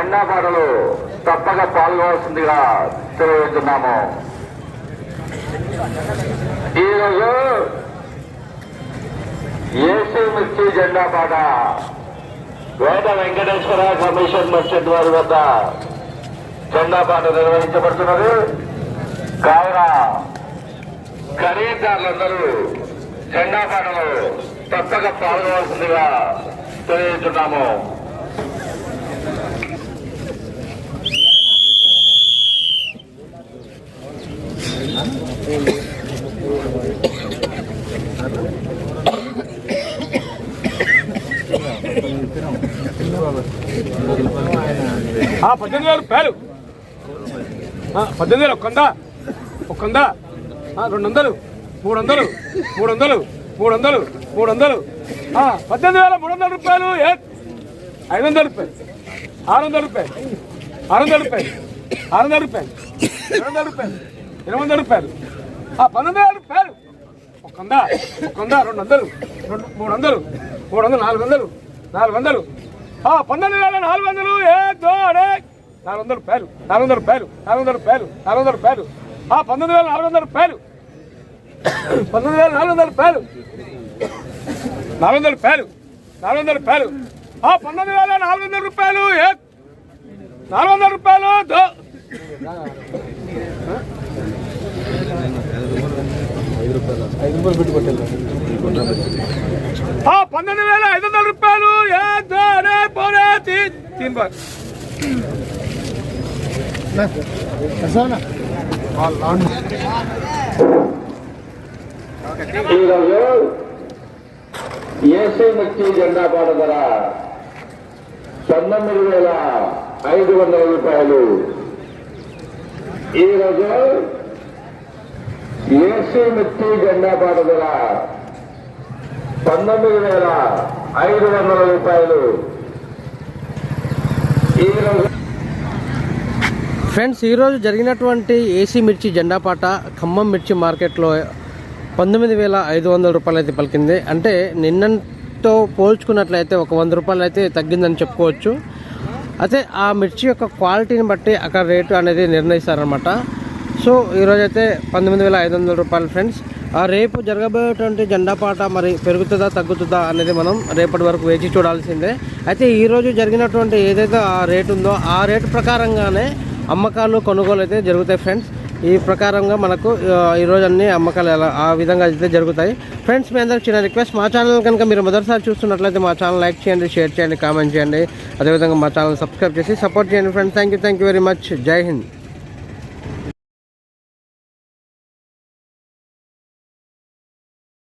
జెండా పాటలు తప్పక పాల్గొవలసిందిగా తెలియజేస్తున్నాము. ఈరోజు ఏసీ మిర్చి జెండా పాట వేట వెంకటేశ్వర కమిషన్ మర్చెంట్ వారి వద్ద జెండా పాట నిర్వహించబడుతున్నది. కావున ఖరీదారులందరూ జెండా పాటలు తప్పక పాల్గొవలసిందిగా తెలియజేస్తున్నాము. రూపాయలు 18,000 ఒక్కందా 200 300 300 300 300 18,300 రూపాయలు 500 రూపాయలు 600 రూపాయలు 600 రూపాయలు 600 రూపాయలు 700 రూపాయలు 800 రూపాయలు 12,000 రూపాయలు ఒక్కందా 200 300 300 400 400 19,400 400 రూపాయలు 400 రూపాయలు 400 రూపాయలు 400 రూపాయలు 19,400 రూపాయలు 19,400 రూపాయలు 400 రూపాయలు 400 రూపాయలు 19,400 రూపాయలు 400 రూపాయలు 5 రూపాయలు పెట్టుకోండి. 19,500 రూపాయలు 3 బార్ ఈరోజు ఏసీ మిర్చి జెండా పాట ధర 19,500 రూపాయలు. ఈరోజు ఏసీ మిర్చి జెండా పాట ధర 19,500 రూపాయలు. ఫ్రెండ్స్, ఈరోజు జరిగినటువంటి ఏసీ మిర్చి జెండాపాట ఖమ్మం మిర్చి మార్కెట్లో 19,500 రూపాయలు అయితే పలికింది. అంటే నిన్నతో పోల్చుకున్నట్లయితే ఒక 100 రూపాయలు అయితే తగ్గిందని చెప్పుకోవచ్చు. అయితే ఆ మిర్చి యొక్క క్వాలిటీని బట్టి అక్కడ రేటు అనేది నిర్ణయిస్తారనమాట. సో ఈరోజైతే 19,500 రూపాయలు ఫ్రెండ్స్. రేపు జరగబోయేటువంటి జెండాపాట మరి పెరుగుతుందా తగ్గుతుందా అనేది మనం రేపటి వరకు వేచి చూడాల్సిందే. అయితే ఈరోజు జరిగినటువంటి ఏదైతే ఆ రేటు ఉందో ఆ రేటు ప్రకారంగానే అమ్మకాలు కొనుగోలు అయితే జరుగుతాయి ఫ్రెండ్స్. ఈ ప్రకారంగా మనకు ఈరోజు అన్ని అమ్మకాలు ఆ విధంగా అయితే జరుగుతాయి ఫ్రెండ్స్. మీ అందరికి చిన్న రిక్వెస్ట్, మా ఛానల్ కనుక మీరు మొదటిసారి చూస్తున్నట్లయితే మా ఛానల్ లైక్ చేయండి, షేర్ చేయండి, కామెంట్ చేయండి. అదేవిధంగా మా ఛానల్ సబ్స్క్రైబ్ చేసి సపోర్ట్ చేయండి friends. Thank you very much. జై హింద్.